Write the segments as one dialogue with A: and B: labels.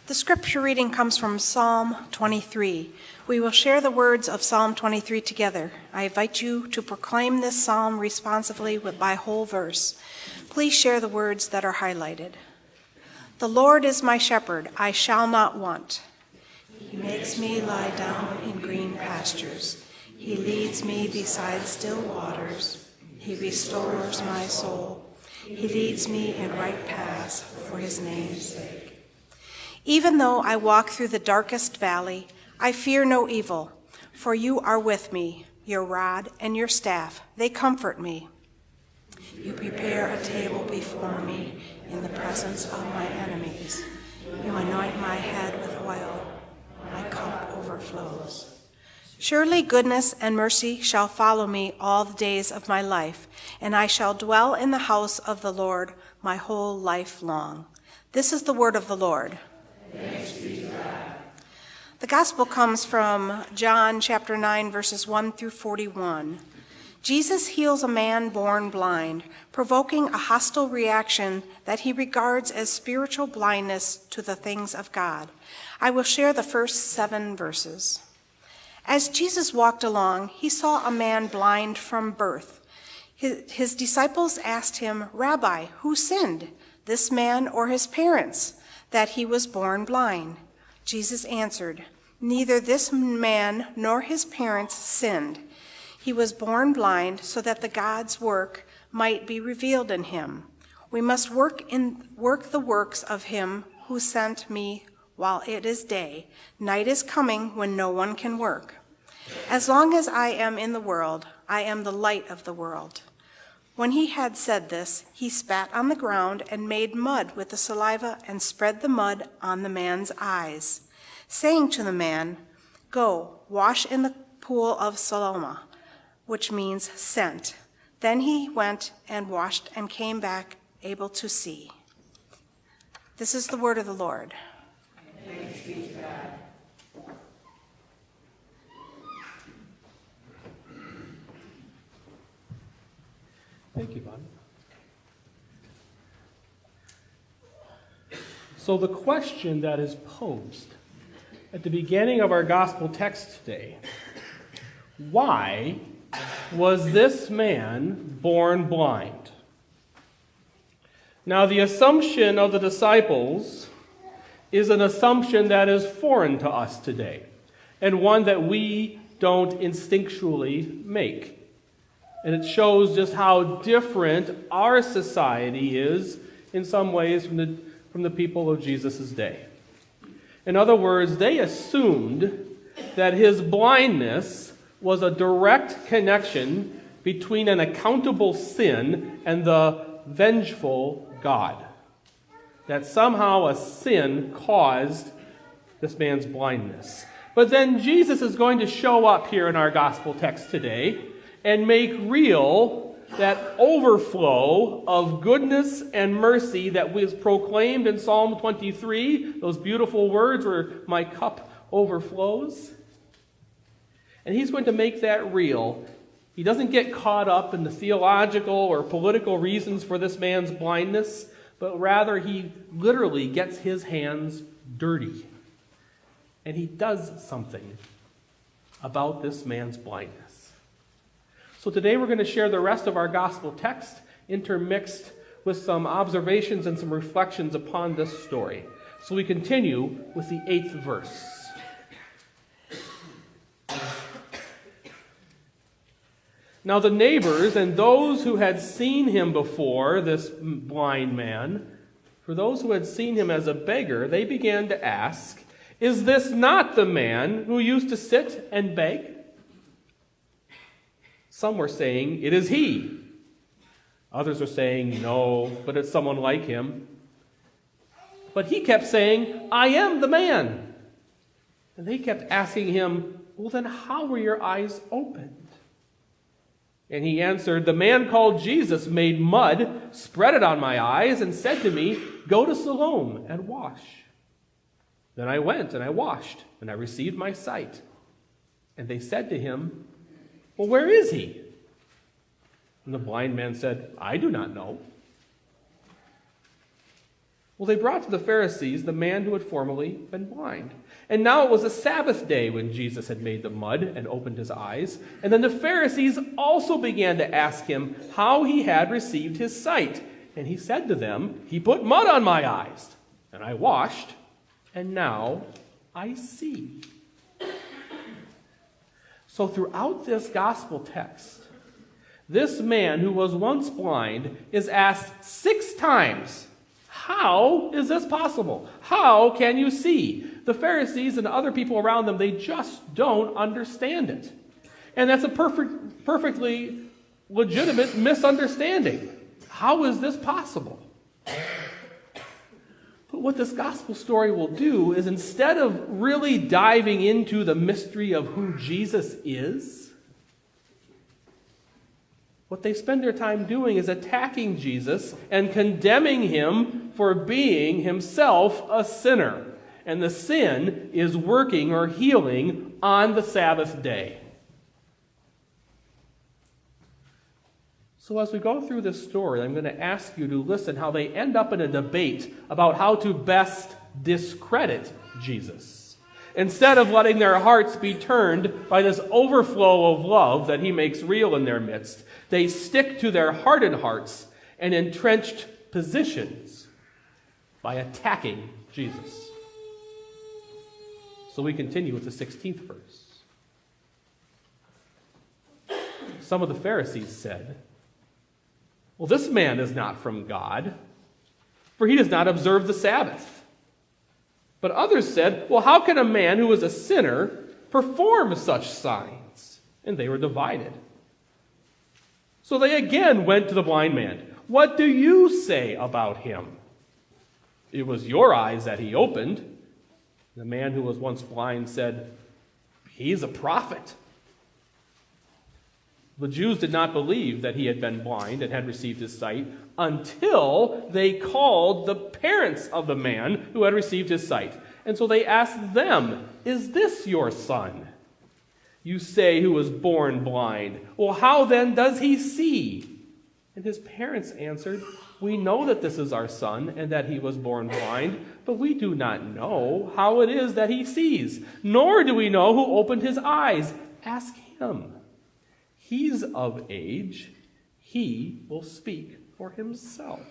A: The scripture reading comes from Psalm 23. We will share the words of Psalm 23 together. I invite you to proclaim this psalm responsively by whole verse. Please share the words that are highlighted. The Lord is my shepherd, I shall not want. He makes me lie down in green pastures. He leads me beside still waters. He restores my soul. He leads me in right paths for his name's sake. Even though I walk through the darkest valley, I fear no evil, for you are with me. Your rod and your staff, they comfort me. You prepare a table before me in the presence of my enemies. You anoint my head with oil. My cup overflows. Surely goodness and mercy shall follow me all the days of my life, and I shall dwell in the house of the Lord my whole life long. This is the word of the Lord. Thanks be to God. The gospel comes from John chapter 9, verses 1 through 41. Jesus heals a man born blind, provoking a hostile reaction that he regards as spiritual blindness to the things of God. I will share the first 7 verses. As Jesus walked along, he saw a man blind from birth. His disciples asked him, "Rabbi, who sinned, this man or his parents, that he was born blind?" Jesus answered, "Neither this man nor his parents sinned. He was born blind so that the God's work might be revealed in him. We must work the works of him who sent me while it is day. Night is coming when no one can work. As long as I am in the world, I am the light of the world." When he had said this, he spat on the ground and made mud with the saliva and spread the mud on the man's eyes, saying to the man, "Go, wash in the pool of Siloam," which means sent. Then he went and washed and came back able to see. This is the word of the Lord.
B: Thanks be to God.
C: Thank you, Bonnie. So the question that is posed at the beginning of our gospel text today, why was this man born blind? Now, the assumption of the disciples is an assumption that is foreign to us today, and one that we don't instinctually make. And it shows just how different our society is in some ways from the people of Jesus' day. In other words, they assumed that his blindness was a direct connection between an accountable sin and the vengeful God. That somehow a sin caused this man's blindness. But then Jesus is going to show up here in our gospel text today and make real that overflow of goodness and mercy that was proclaimed in Psalm 23, those beautiful words where my cup overflows. And he's going to make that real. He doesn't get caught up in the theological or political reasons for this man's blindness, but rather he literally gets his hands dirty. And he does something about this man's blindness. So today we're going to share the rest of our gospel text intermixed with some observations and some reflections upon this story. So we continue with the 8th verse. Now the neighbors and those who had seen him before, this blind man, for those who had seen him as a beggar, they began to ask, "Is this not the man who used to sit and beg?" Some were saying, "It is he." Others were saying, "No, but it's someone like him." But he kept saying, "I am the man." And they kept asking him, "Well, then how were your eyes opened?" And he answered, "The man called Jesus made mud, spread it on my eyes, and said to me, 'Go to Siloam and wash.' Then I went and I washed, and I received my sight." And they said to him, "Well, where is he?" And the blind man said, "I do not know." Well, they brought to the Pharisees the man who had formerly been blind. And now it was a Sabbath day when Jesus had made the mud and opened his eyes. And then the Pharisees also began to ask him how he had received his sight. And he said to them, "He put mud on my eyes, and I washed, and now I see." So throughout this gospel text, this man who was once blind is asked 6 times, how is this possible? How can you see? The Pharisees and other people around them, they just don't understand it. And that's a perfectly legitimate misunderstanding. How is this possible? But what this gospel story will do is, instead of really diving into the mystery of who Jesus is, what they spend their time doing is attacking Jesus and condemning him for being himself a sinner. And the sin is working or healing on the Sabbath day. So as we go through this story, I'm going to ask you to listen how they end up in a debate about how to best discredit Jesus, instead of letting their hearts be turned by this overflow of love that he makes real in their midst. They stick to their hardened hearts and entrenched positions by attacking Jesus. So we continue with the 16th verse. Some of the Pharisees said, "Well, this man is not from God, for he does not observe the Sabbath." But others said, "Well, how can a man who is a sinner perform such signs?" And they were divided. So they again went to the blind man. "What do you say about him? It was your eyes that he opened." The man who was once blind said, "He's a prophet." The Jews did not believe that he had been blind and had received his sight until they called the parents of the man who had received his sight. And so they asked them, "Is this your son? You say who was born blind. Well, how then does he see?" And his parents answered, "We know that this is our son and that he was born blind, but we do not know how it is that he sees, nor do we know who opened his eyes. Ask him. He's of age. He will speak for himself."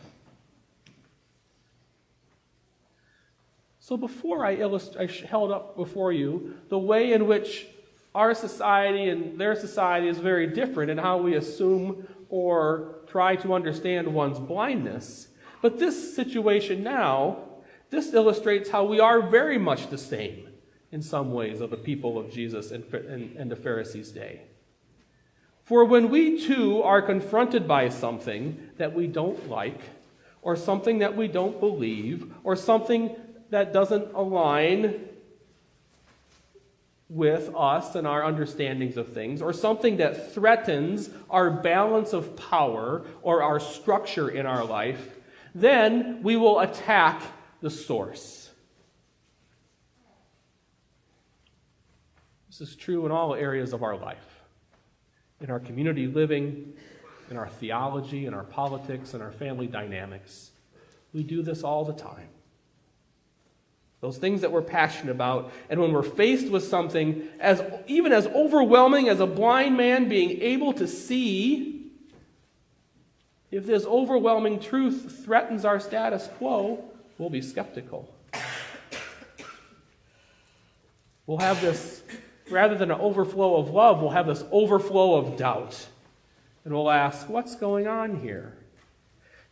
C: So before I held up before you the way in which our society and their society is very different in how we assume or try to understand one's blindness. But this situation now, this illustrates how we are very much the same in some ways of the people of Jesus and the Pharisees' day. For when we too are confronted by something that we don't like, or something that we don't believe, or something that doesn't align with us and our understandings of things, or something that threatens our balance of power or our structure in our life, then we will attack the source. This is true in all areas of our life. In our community living, in our theology, in our politics, in our family dynamics. We do this all the time. Those things that we're passionate about, and when we're faced with something even as overwhelming as a blind man being able to see, if this overwhelming truth threatens our status quo, we'll be skeptical. We'll have this, rather than an overflow of love, we'll have this overflow of doubt. And we'll ask, what's going on here?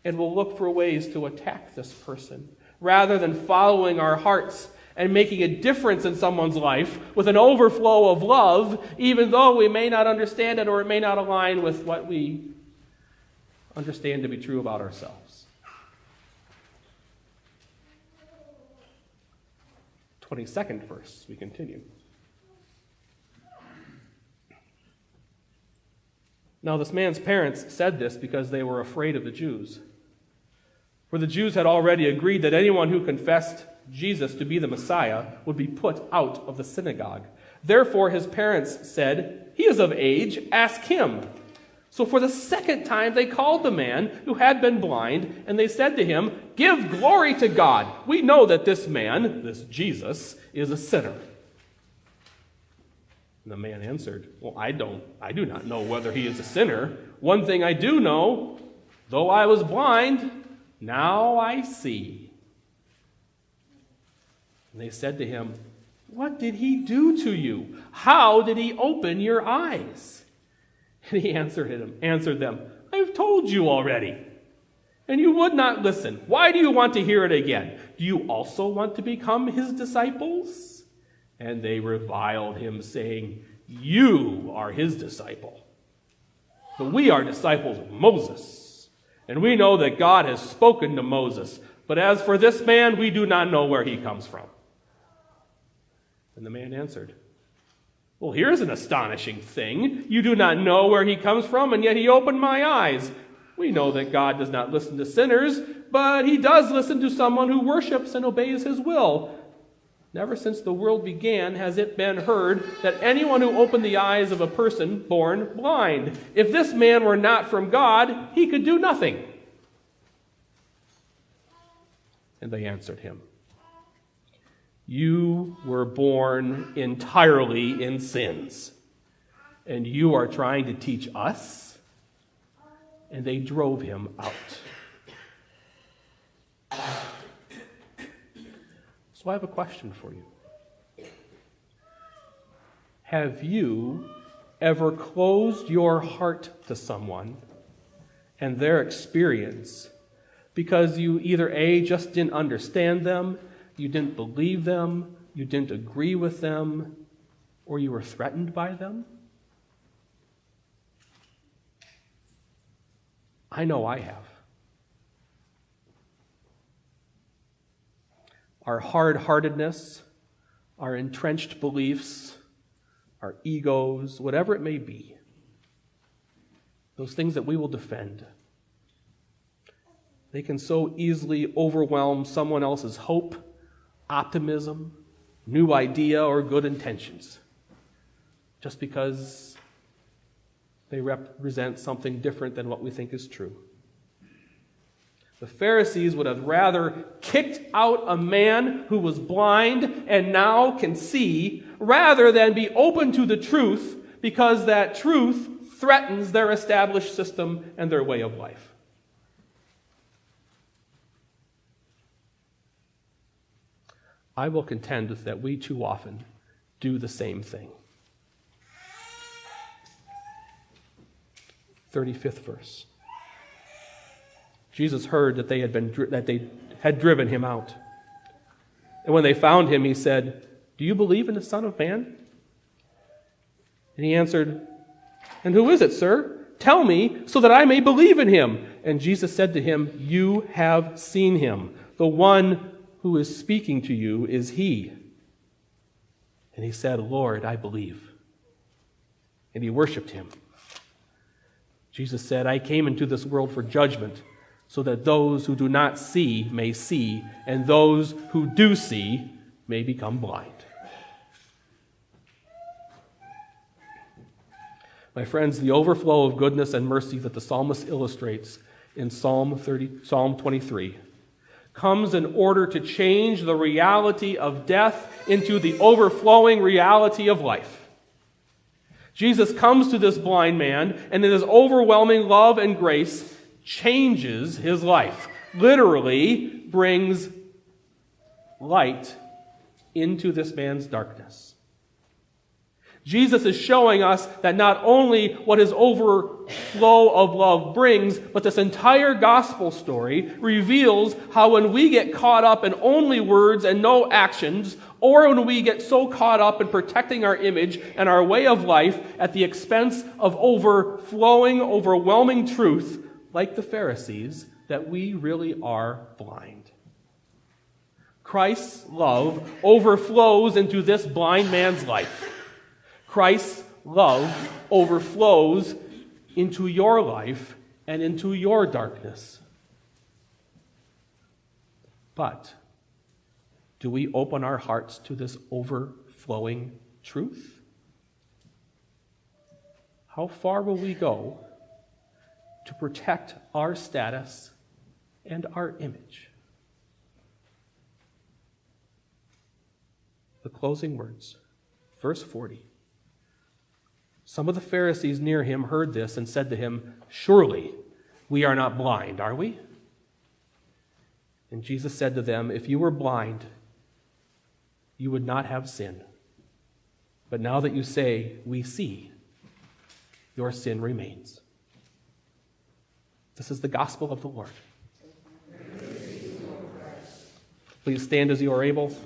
C: And we'll look for ways to attack this person, rather than following our hearts and making a difference in someone's life with an overflow of love, even though we may not understand it or it may not align with what we understand to be true about ourselves. 22nd verse, we continue. Now this man's parents said this because they were afraid of the Jews. For the Jews had already agreed that anyone who confessed Jesus to be the Messiah would be put out of the synagogue. Therefore his parents said, "He is of age, ask him." So for the second time they called the man who had been blind, and they said to him, "Give glory to God. We know that this man, this Jesus, is a sinner." And the man answered, "Well, I do not know whether he is a sinner. One thing I do know, though I was blind, now I see." And they said to him, "What did he do to you? How did he open your eyes?" And he answered them, "I've told you already, and you would not listen. Why do you want to hear it again? Do you also want to become his disciples?" And they reviled him, saying, "You are his disciple, but we are disciples of Moses, and we know that God has spoken to Moses. But as for this man, we do not know where he comes from." And the man answered, "Well, here's an astonishing thing. You do not know where he comes from, and yet he opened my eyes. We know that God does not listen to sinners, but he does listen to someone who worships and obeys his will. Never since the world began has it been heard that anyone who opened the eyes of a person born blind. If this man were not from God, he could do nothing." And they answered him, "You were born entirely in sins, and you are trying to teach us?" And they drove him out. So I have a question for you. Have you ever closed your heart to someone and their experience because you either A, just didn't understand them, you didn't believe them, you didn't agree with them, or you were threatened by them? I know I have. Our hard-heartedness, our entrenched beliefs, our egos, whatever it may be, those things that we will defend, they can so easily overwhelm someone else's hope, optimism, new idea, or good intentions, just because they represent something different than what we think is true. The Pharisees would have rather kicked out a man who was blind and now can see, rather than be open to the truth, because that truth threatens their established system and their way of life. I will contend that we too often do the same thing. 35th verse. Jesus heard that they had driven him out. And when they found him, he said, "Do you believe in the Son of Man?" And he answered, "And who is it, sir? Tell me, so that I may believe in him." And Jesus said to him, "You have seen him. The one who is speaking to you is he." And he said, "Lord, I believe." And he worshipped him. Jesus said, "I came into this world for judgment, so that those who do not see may see, and those who do see may become blind." My friends, the overflow of goodness and mercy that the psalmist illustrates in Psalm 23 comes in order to change the reality of death into the overflowing reality of life. Jesus comes to this blind man, and in his overwhelming love and grace, changes his life. Literally brings light into this man's darkness. Jesus is showing us that not only what his overflow of love brings, but this entire gospel story reveals how when we get caught up in only words and no actions, or when we get so caught up in protecting our image and our way of life at the expense of overflowing, overwhelming truth, like the Pharisees, that we really are blind. Christ's love overflows into this blind man's life. Christ's love overflows into your life and into your darkness. But do we open our hearts to this overflowing truth? How far will we go to protect our status and our image. The closing words, verse 40. Some of the Pharisees near him heard this and said to him, "Surely we are not blind, are we?" And Jesus said to them, "If you were blind, you would not have sin. But now that you say, 'We see,' your sin remains." This is the gospel of the Lord. Please stand as you are able.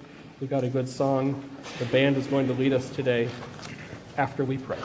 C: We've got a good song. The band is going to lead us today after we pray.